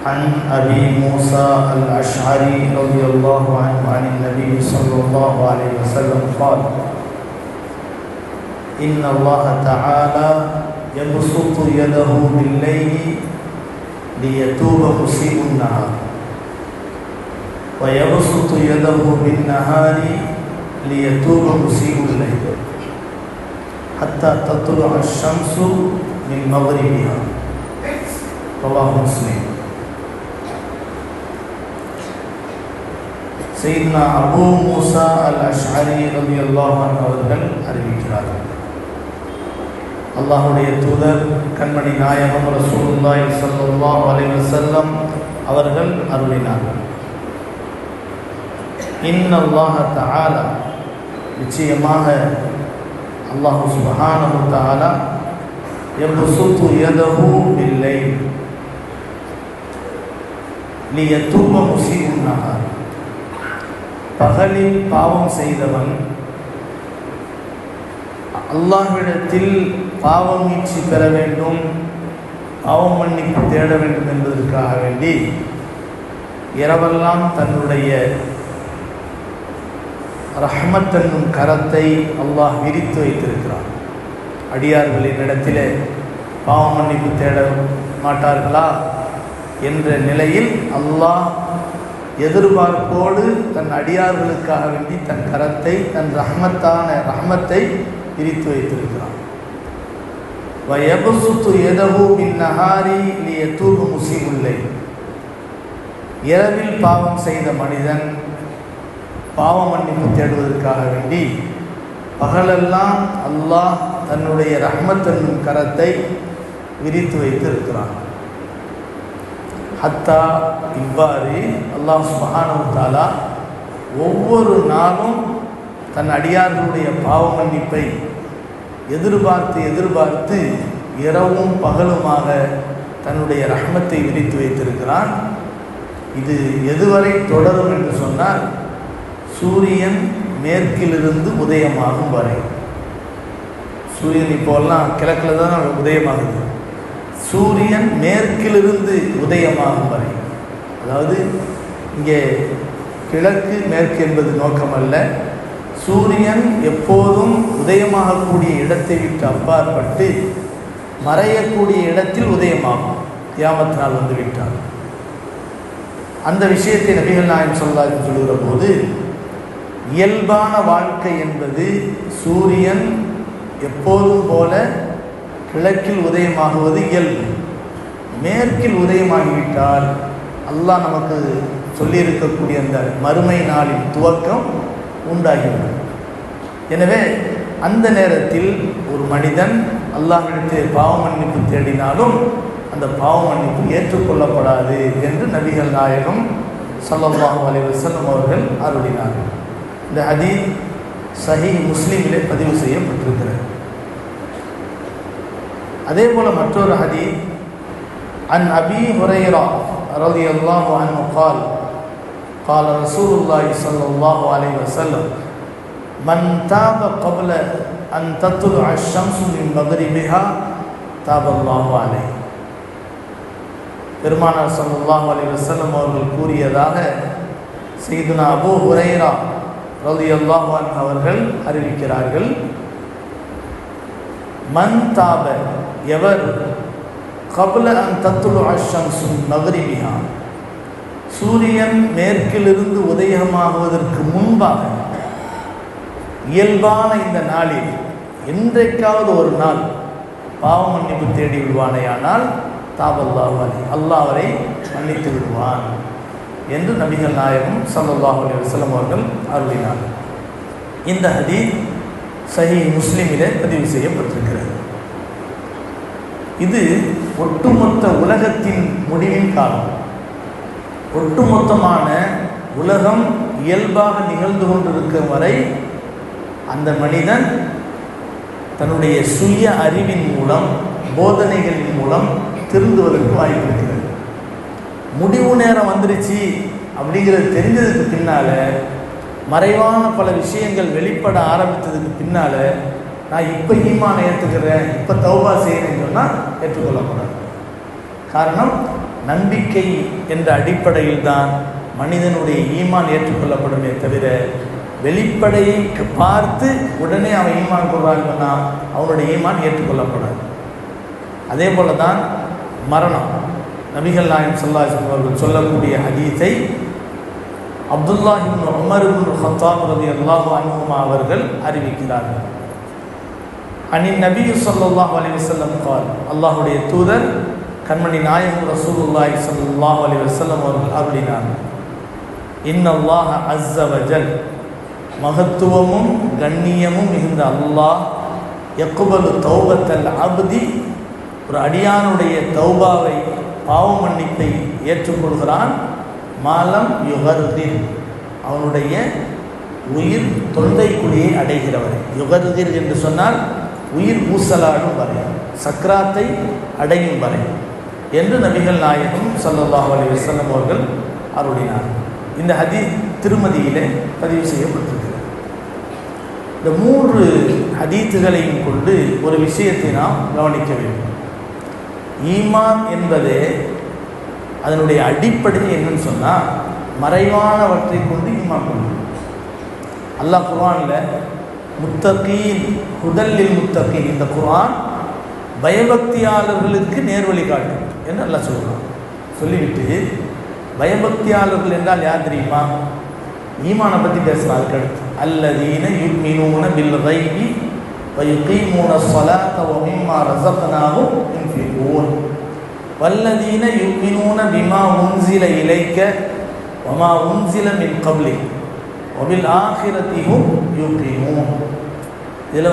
عن أبي موسى الأشعري رضي الله عنه عن النبي صلى الله عليه وسلم قال إن الله تعالى يبسط يده بالليل ليتوب مسيء النهار ويبسط يده بالنهار ليتوب مسيء الليل حتى تطلع الشمس من مغربها رواه مسلم. Syedna Abu மூசா அல்-அஷ்அரி ரலியல்லாஹு அன்ஹு அவர்கள் அறிவிக்கிறார்கள், அல்லாஹ்வுடைய தூதர் கண்மணி நாயகம் ரசூலுல்லாஹி ஸல்லல்லாஹு அலைஹி வஸல்லம் அவர்கள் அருளினார்கள், இன்னல்லாஹ தஆலா, நிச்சயமாக அல்லாஹ் சுப்ஹானஹு வ தஆலா யப்சுத்து யதஹு பில்லைல் லியதூப முஸீஉன் நஹார், பகலில் பாவம் செய்தவன் அல்லாஹ்விடத்தில் பாவம் மீட்சி பெற வேண்டும், பாவம் மன்னிப்பு தேட வேண்டும் என்பதற்காக வேண்டி இரவெல்லாம் தன்னுடைய ரஹ்மத் என்னும் கரத்தை அல்லாஹ் விரித்து வைத்திருக்கிறான். அடியார்களின் இடத்திலே பாவம் மன்னிப்பு தேட மாட்டார்களா என்ற நிலையில் அல்லாஹ் எதிர்பார்ப்போடு தன் அடியார்களுக்காக வேண்டி தன் கரத்தை, தன் ரஹ்மத்தை விரித்து வைத்திருக்கிறான். வயபசுத்து யதஹு பின்னஹாரி லியதூப முஸீஉல் லைல், இரவில் பாவம் செய்த மனிதன் பாவ மன்னிப்பு தேடுவதற்காக வேண்டி பகலெல்லாம் அல்லாஹ் தன்னுடைய ரஹ்மத் என்னும் கரத்தை விரித்து வைத்து இருக்கிறான். ஹத்தா, இவ்வாறு அல்லாஹ் சுப்ஹானஹு வ தஆலா ஒவ்வொரு நாளும் தன் அடியார்களுடைய பாவ மன்னிப்பை எதிர்பார்த்து இரவும் பகலுமாக தன்னுடைய ரஹ்மத்தை விரித்து வைத்திருக்கிறான். இது எதுவரை தொடரும் என்று சொன்னால், சூரியன் மேற்கிலிருந்து உதயமாகும் வரை. சூரியன் இப்போல்லாம் கிழக்கில் தான் உதயமாகுது. சூரியன் மேற்கிலிருந்து உதயமாகும் வரை, அதாவது இங்கே கிழக்கு மேற்கு என்பது நோக்கமல்ல, சூரியன் எப்போதும் உதயமாகக்கூடிய இடத்தை விட்டு அப்பாற்பட்டு மறையக்கூடிய இடத்தில் உதயமாகும். கியாமத் நாள் வந்து விட்டார். அந்த விஷயத்தை நபிகள் நாயகம் ஸல்லல்லாஹு அலைஹி வஸல்லம் சொல்லுகிற போது, இயல்பான வாழ்க்கை என்பது சூரியன் எப்போதும் போல கிழக்கில் உதயமாகுவது இயல்பு. மேற்கில் உதயமாகிவிட்டால் அல்லாஹ் நமக்கு சொல்லியிருக்கக்கூடிய அந்த மறுமை நாளின் துவக்கம் உண்டாகிவிடும். எனவே அந்த நேரத்தில் ஒரு மனிதன் அல்லாஹ்விடத்தில் பாவ மன்னிப்பு தேடினாலும் அந்த பாவ மன்னிப்பு ஏற்றுக்கொள்ளப்படாது என்று நபிகள் நாயகம் ஸல்லல்லாஹு அலைஹி வஸல்லம் அவர்கள் அருளினார்கள். இந்த ஹதீஸ் சஹீஹ் முஸ்லிமிலே பதிவு செய்யப்பட்டிருக்கிறது. அதே போல மற்றொரு ஹதீஸ், அன் அபீ ஹுரைரா ரலியல்லாஹு அன்ஹு قال قال رسول الله صلى الله عليه وسلم من تاب قبل أن تطلع الشمس من مغربها تاب الله عليه. பெருமானார் ஸல்லல்லாஹு அலைஹி வஸல்லம் அவர்கள் கூறியதாக சையதுனா அபூ ஹுரைரா ரலியல்லாஹு அன்ஹு அவர்கள் அறிவிக்கிறார்கள், மன் தாப, எவர், கப்ல அன் தத்லுஅ ஷம்ஸு மின் மக்ரிபிஹா, சூரியன் மேற்கிலிருந்து உதயமாகுவதற்கு முன்பாக இயல்பான இந்த நாளில் என்றைக்காவது ஒரு நாள் பாவ மன்னிப்பு தேடி விடுவானேயானால் தாபல்லாஹு அலைஹி, அல்லாஹ் அவரை மன்னித்து விடுவான் என்று நபிகள் நாயகம் ஸல்லல்லாஹு அலைஹி வஸல்லம் அவர்கள் அருளினார்கள். இந்த ஹதீஸ் சஹீஹ் முஸ்லிமிலே பதிவு செய்யப்பட்டிருக்கிறது. இது ஒட்டுமொத்த உலகத்தின் முடிவின் காலம். ஒட்டுமொத்தமான உலகம் இயல்பாக நிகழ்ந்து கொண்டிருக்கும் வரை அந்த மனிதன் தன்னுடைய சுய அறிவின் மூலம், போதனைகளின் மூலம் திருந்துவதற்கு வாய்ப்பு இருக்கிறது. முடிவு நேரம் வந்துருச்சு அப்படிங்கிறது தெரிஞ்சதுக்கு பின்னால், மறைவான பல விஷயங்கள் வெளிப்பட ஆரம்பித்ததுக்கு பின்னால், நான் இப்போ ஈமானை ஏற்றுக்கிறேன், இப்போ தௌபா செய்கிறேன்னு சொன்னால் ஏற்றுக்கொள்ளக்கூடாது. காரணம், நம்பிக்கை என்ற அடிப்படையில் தான் மனிதனுடைய ஈமான் ஏற்றுக்கொள்ளப்படுமே தவிர வெளிப்படையை பார்த்து உடனே அவன் ஈமான் கொள்றாங்கன்னா அவனுடைய ஈமான் ஏற்றுக்கொள்ளப்படாது. அதே போல தான் மரணம். நபிகள் நாயகம் ஸல்லல்லாஹு அலைஹி வஸல்லம் அவர்கள் சொல்லக்கூடிய ஹதீஸை அப்துல்லாஹ் இப்னு உமர் இப்னு கத்தாப் ரலியல்லாஹு அன்ஹுமா அவர்கள் அறிவிக்கிறார்கள். அனின் நபி ஸல்லல்லாஹு அலைஹி வஸல்லம் கால், அல்லாஹ்வுடைய தூதர் கண்மணி நாயகம் ரசூலுல்லாஹி ஸல்லல்லாஹு அலைஹி வஸல்லம் அவர்கள் அருளினார்கள், இன்னல்லாஹ அஸ்ஸ வஜல், மகத்துவமும் கண்ணியமும் மிகுந்த அல்லாஹ் யக்பலு தௌபத்தல் அப்தி, ஒரு அடியானுடைய தௌபாவை பாவ மன்னிப்பை ஏற்றுக்கொள்கிறான். மாலம் யுகர்திர், அவனுடைய உயிர் தொண்டைக்குழியை அடைகிறவரை. யுகர்திர் என்று சொன்னால் உயிர் ஊசலாடும் வரை, சக்ராத்தை அடையும் வரை என்று நபிகள் நாயகம் ஸல்லல்லாஹு அலைஹி வஸல்லம் அவர்கள் அருளினார். இந்த ஹதீஸ் திருமதியிலே பதிவு செய்யப்பட்டிருக்கிறது. இந்த 3 ஹதீஸுகளையும் கொண்டு ஒரு விஷயத்தை நாம் கவனிக்க வேண்டும். ஈமான் என்பதே அதனுடைய அடிப்படை என்னன்னு சொன்னால் மறைவானவற்றை கொண்டு ஈமான் கொண்டு. அல்லாஹ் குர்ஆனில் முத்தகீன் ஹுதல்லில் முத்தகீன், இந்த குர்ஆன் பயபக்தியாளர்களுக்கு நேர்வழி காட்டும் என்று அல்லாஹ் சொல்கிறான். சொல்லிவிட்டு பயபக்தியாளர்கள் என்றால் யார் தெரியுமா? ஈமானை பற்றி பேசுகிறார். அதுக்கடுத்து அல்லதீன யுமினூன பில் கைபி வ யுகீமூன ஸலாத்த வ மிம்மா ரஸக்னாஹும் யுன்ஃபிகூன் வல்லதீன யுமினூன பிமா உன்ஸில இலைக்க வ மா உன்ஸில மின் கப்லிக் வ பில் ஆখিরাতি ஹும் யுகீமூன். இதில்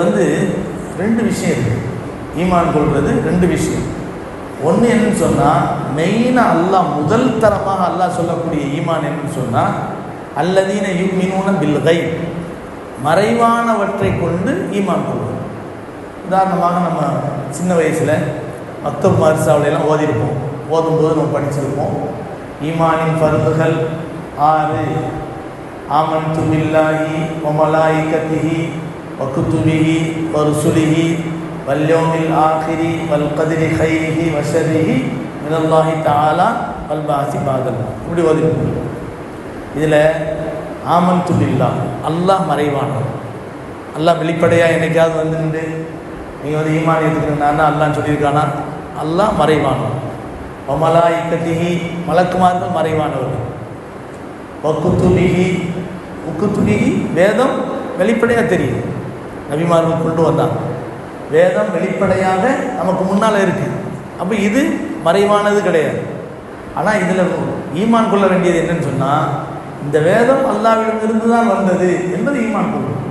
2 விஷயம் இருக்குது. ஈமான் கொள்வது 2 விஷயம். ஒன்று என்னன்னு சொன்னால், மெயினாக அல்லாஹ் முதல் தரமாக அல்லாஹ் சொல்லக்கூடிய ஈமான் என்னன்னு சொன்னால் அல்லதீன யுமினூன பில் கைப், மறைவானவற்றை கொண்டு ஈமான் கொள்வது. உதாரணமாக நம்ம சின்ன வயசில் மக்தப் மர்சாவிலாம் ஓதிருப்போம். ஓதும்போது நம்ம படிச்சிருப்போம், ஈமானின் ஃபர்துகள் 6, ஆமன்து பில்லாஹி வ மலாயிகத்திஹி வ குதுபிஹி வ ருசுலிஹி வல் யௌமில் ஆகிரி வல் கத்ரி கைரிஹி வ ஷர்ரிஹி மினல்லாஹி தஆலா வல் பாஸி பாதல். இப்படி ஓதிருப்போம். இதில் ஆமன்து பில்லாஹ், அல்லாஹ் மறைவானவன். அல்லாஹ் வெளிப்படையாக என்னைக்காவது நின்று நீங்கள் ஈமான் எடுத்துக்கிறேன்னா அல்லான்னு சொல்லியிருக்கானா? அல்லாஹ் மறைவானவன். வ மலாயிகத்திஹி, மலக்குமார்கள் மறைவானவர்கள். வ குதுபிஹி, குதுபிஹி வேதம் வெளிப்படையாக தெரியும், நபிமார்கள் கொண்டு வந்தாங்க. வேதம் வெளிப்படையாக நமக்கு முன்னால் இருக்குது. அப்போ இது மறைவானது கிடையாது. ஆனால் இதில் ஈமான் கொள்ள வேண்டியது என்னன்னு சொன்னால், இந்த வேதம் அல்லாஹ்விடமிருந்து தான் வந்தது என்பது ஈமான் கொள்ளும்.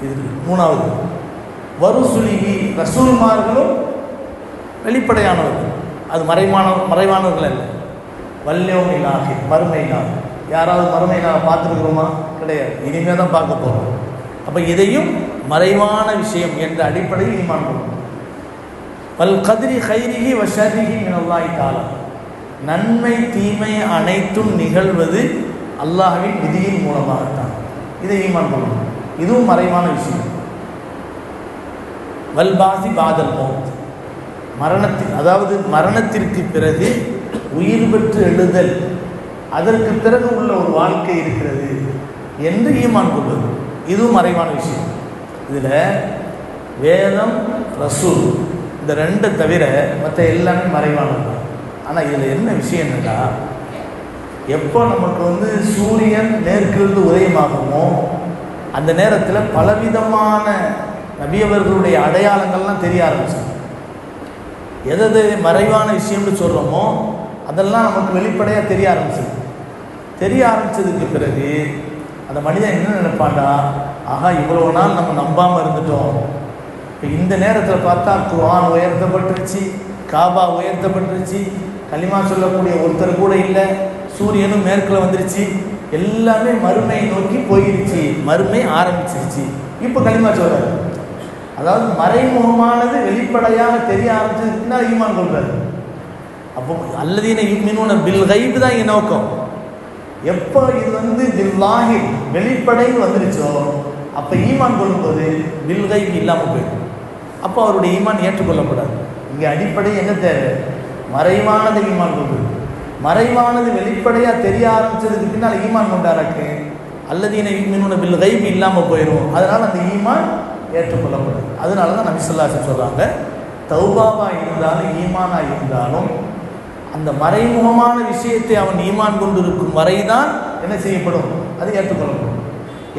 இது 3வது. வருசுலிஹி, ரசூல்மார்களும் வெளிப்படையானவர்கள், அது மறைவானவர்கள் அல்ல. வல்யௌமில் ஆகிர், மறுமை நாள். யாராவது மறுமை நாள் பார்த்துருக்குறோமா? கிடையாது, இனிமேல் தான் பார்க்க போகிறோம். அப்போ இதையும் மறைவான விஷயம் என்ற அடிப்படையில் ஈமான் கொள்ளும். வல் கத்ரி கைரிஹி வ ஷர்ரிஹி மினல்லாஹி தஆலா, நன்மை தீமை அனைத்தும் நிகழ்வது அல்லாஹ்வின் விதியின் மூலமாகத்தான். இதை ஈமான் கொள்ளும். இதுவும் மறைவான விஷயம். வல் பாஸி பாதல் மௌத், அதாவது மரணத்திற்கு பிறகு உயிர் பெற்று எழுதல், அதற்கு பிறகு உள்ள ஒரு வாழ்க்கை இருக்கிறது என்று ஈமான் கொள்வது, இதுவும் மறைவான விஷயம். இதில் வேதம் ரசூல் இந்த 2 தவிர மற்ற எல்லாமே மறைவானது. ஆனால் இதில் என்ன விஷயம் என்னன்னா, எப்போ நமக்கு சூரியன் மேற்கிலிருந்து உதயமாகுமோ அந்த நேரத்தில் பலவிதமான நபியவர்களுடைய அடையாளங்கள்லாம் தெரிய ஆரம்பிச்சு. எது மறைவான விஷயம்னு சொல்கிறோமோ அதெல்லாம் நமக்கு வெளிப்படையாக தெரிய ஆரம்பிச்சது. தெரிய ஆரம்பித்ததுக்கு பிறகு அந்த மனிதன் என்ன நினைப்பாண்டா, ஆகா இவ்வளோ நாள் நம்ம நம்பாமல் இருந்துட்டோம். இப்போ இந்த நேரத்தில் பார்த்தா குர்ஆன் உயர்த்தப்பட்டுருச்சு, காபா உயர்த்தப்பட்டுருச்சு, கலிமா சொல்லக்கூடிய ஒருத்தர் கூட இல்லை, சூரியனும் மேற்கில் வந்துருச்சு, எல்லாமே மறுமையை நோக்கி போயிருச்சு, மறுமை ஆரம்பிச்சிருச்சு. இப்போ கலிமா சொல்கிறார். அதாவது மறைமுகமானது வெளிப்படையாக தெரிய ஆரம்பிச்சதுன்னா ஈமான் கொள்றாரு. அப்போ அல்லதீன யுமினூன பில் கைப் தான் இங்கே நோக்கம். எப்போ இது பில்லாஹி வெளிப்படைன்னு வந்துருச்சோ அப்போ ஈமான் கொள்ளும்போது பில் கைப் இல்லாமல் போயிடும். அப்போ அவருடைய ஈமான் ஏற்றுக்கொள்ளப்படாது. இங்கே அடிப்படை என்ன தேவை? மறைவானதை ஈமான் கொள்வது. மறைவானது வெளிப்படையாக தெரிய ஆரம்பிச்சதுக்கு பின்னால் ஈமான் கொண்டாருக்கு அல்லதீன யுமினூன பில் கைப் இல்லாமல் போயிடும். அதனால் அந்த ஈமான் ஏற்றுக்கொள்ளப்படும். அதனால தான் நபி ஸல்லல்லாஹு அலைஹி வஸல்லம் சொல்கிறாங்க, தௌபாவாக இருந்தாலும் ஈமானாக இருந்தாலும் அந்த மறைமுகமான விஷயத்தை அவன் ஈமான் கொண்டு இருக்கும் வரைதான் என்ன செய்யப்படும், அது ஏற்றுக்கொள்ளப்படும்.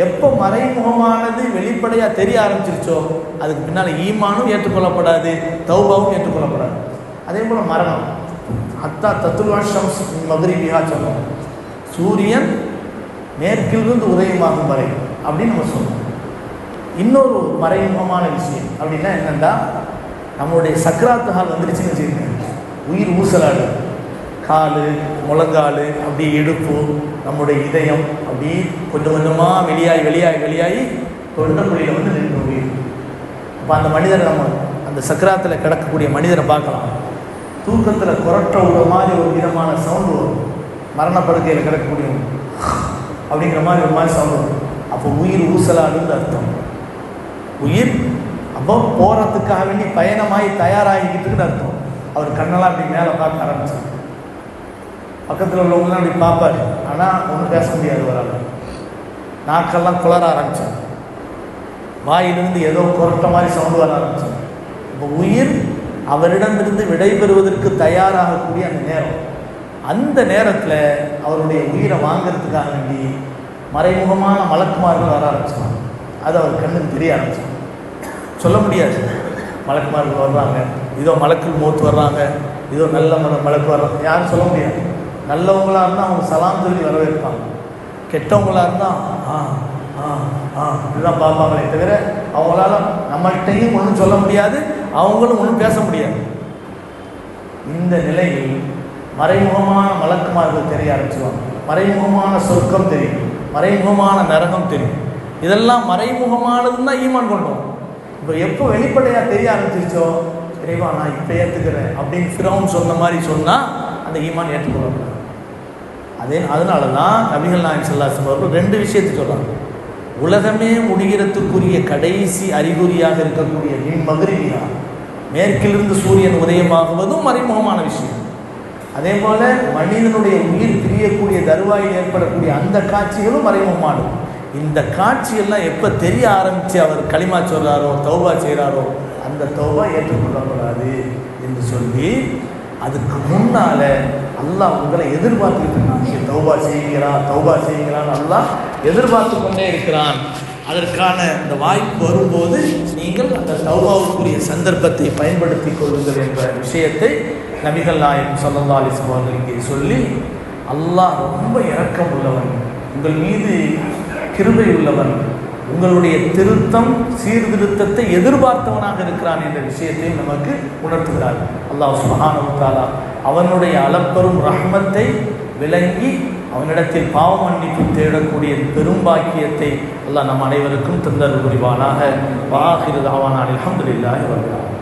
எப்போ மறைமுகமானது வெளிப்படையாக தெரிய ஆரம்பிச்சிருச்சோ அதுக்கு பின்னால் ஈமானும் ஏற்றுக்கொள்ளப்படாது, தௌபாவும் ஏற்றுக்கொள்ளப்படாது. அதே போல் மரணம், ஹத்தா தத்துல்வா ஷம்ஸ் மக்ரிபிஹா சொல்லுவோம், சூரியன் மேற்கிலிருந்து உதயமாகும் வரை அப்படின்னு நம்ம சொல்லுவோம். இன்னொரு மறைமுகமான விஷயம் அப்படின்னா என்னென்னா, நம்மளுடைய சக்கராத்து ஹால் வந்துருச்சுன்னு வச்சுக்கோங்க, உயிர் ஊசலாடு, கால் முழங்கால் அப்படியே இடுப்பு நம்முடைய இதயம் அப்படி கொஞ்சம் கொஞ்சமாக வெளியாகி தொண்டக்குழியில் வந்து நின்று உயிர். அப்போ அந்த மனிதரை நம்ம அந்த சக்கராத்தில் கிடக்கக்கூடிய மனிதரை பார்க்கலாம், தூக்கத்தில் குரட்ட விட மாதிரி ஒரு விதமான சவுண்டு வரும், மரணப்படுக்கையில் கிடக்கக்கூடிய அப்படிங்கிற மாதிரி ஒரு மாதிரி சவுண்டு வரும். அப்போ உயிர் ஊசலாடுன்னு அர்த்தம். உயிர் அப்போ போகிறதுக்காக வேண்டி பயணமாகி தயாராகிக்கிட்டுன்னு அர்த்தம். அவர் கண்ணெல்லாம் அப்படி மேலே பார்க்க ஆரம்பிச்சார். பக்கத்தில் உள்ளவங்களாம் அப்படி பார்ப்பார், ஆனால் ஒன்றும் பேச முடியாது. வராது, நாக்கெல்லாம் குளர ஆரம்பித்தார், வாயிலிருந்து ஏதோ குரட்ட மாதிரி சவுண்டு வர ஆரம்பித்தார். இப்போ உயிர் அவரிடமிருந்து விடைபெறுவதற்கு தயாராகக்கூடிய அந்த நேரம், அந்த நேரத்தில் அவருடைய உயிரை வாங்கிறதுக்காக வேண்டி மறைமுகமான மலக்குமார்கள் வர ஆரம்பிச்சாங்க. அது அவர் கண்ணுக்கு தெரிய ஆரம்பிச்சாங்க. சொல்ல முடியாது, மலக்குமார்கள் வர்றாங்க, இதோ மலக்குள் மௌத் வர்றாங்க, இதோ நல்ல மலக்கு வர்றாங்க, யாரும் சொல்ல முடியாது. நல்லவங்களாக இருந்தால் அவங்க சலாம் சொல்லி வரவேற்பாங்க, கெட்டவங்களாக இருந்தால் இதுதான் பார்ப்பாங்களே தவிர அவங்களால நம்மகிட்டையும் ஒன்றும் சொல்ல முடியாது, அவங்களும் ஒன்றும் பேச முடியாது. இந்த நிலையில் மறைமுகமான மலக்குமார்கள் தெரிய ஆரம்பிச்சுவாங்க. மறைமுகமான சொர்க்கம் தெரியும், மறைமுகமான நரகம் தெரியும். இதெல்லாம் மறைமுகமானதுன்னு தான் ஈமான் கொண்டோம். இப்போ எப்போ வெளிப்படையாக தெரிய ஆரம்பிச்சிருச்சோ, இறைவா நான் இப்போ ஏற்றுக்கிறேன் அப்படின்னு ஃபிரௌன் சொன்ன மாதிரி சொன்னால் அந்த ஈமான் ஏற்றுக்கொள்ளக்கூடாது. அதனால தான் நபிகள் நாயகம் ஸல்லல்லாஹு அலைஹி வஸல்லம் அவர்கள் 2 விஷயத்தை சொல்கிறாங்க. உலகமே முடிகிறதுக்குரிய கடைசி அறிகுறியாக இருக்கக்கூடிய மக்ரிபியா, மேற்கிலிருந்து சூரியன் உதயமாகுவதும் மறைமுகமான விஷயம். அதே போல் மனிதனுடைய உயிர் பிரியக்கூடிய தருவாயில் ஏற்படக்கூடிய அந்த காட்சிகளும் மறைமுகமானது. இந்த காட்சியெல்லாம் எப்போ தெரிய ஆரம்பித்து அவர் களிமா சொல்கிறாரோ, தௌபா செய்கிறாரோ, அந்த தௌபா ஏற்றுக்கொள்ளக்கூடாது என்று சொல்லி அதுக்கு முன்னால் அல்லாஹ் உங்களை எதிர்பார்த்துக்கிட்டு இருக்கான். நீங்கள் தௌபா செய்யுங்களான்னு அல்லாஹ் எதிர்பார்த்து கொண்டே இருக்கிறான். அதற்கான இந்த வாய்ப்பு வரும்போது நீங்கள் அந்த தௌபாவுக்குரிய சந்தர்ப்பத்தை பயன்படுத்தி கொள்ளுங்கள் என்ற விஷயத்தை நபிகள் நாயகம் ஸல்லல்லாஹு அலைஹி வஸல்லம் அவர்களுக்கு சொல்லி, அல்லாஹ் ரொம்ப இரக்கம் உள்ளவன், உங்கள் மீது கிருபை உள்ளவன், உங்களுடைய திருத்தம் சீர்திருத்தத்தை எதிர்பார்த்தவனாக இருக்கிறான் என்ற விஷயத்தையும் நமக்கு உணர்த்துகிறார். அல்லாஹ் சுப்ஹானஹு வ தஆலா அவனுடைய அளப்பெரும் ரஹ்மத்தை விளங்கி அவனிடத்தில் பாவ மன்னிப்பு தேடக்கூடிய பெரும் பாக்கியத்தை அல்லாஹ் நம் அனைவருக்கும் தந்தருள் புரிவானாக. வஆகிரு தஅவானா அல்ஹம்துலில்லாஹி ரப்பில் ஆலமீன்.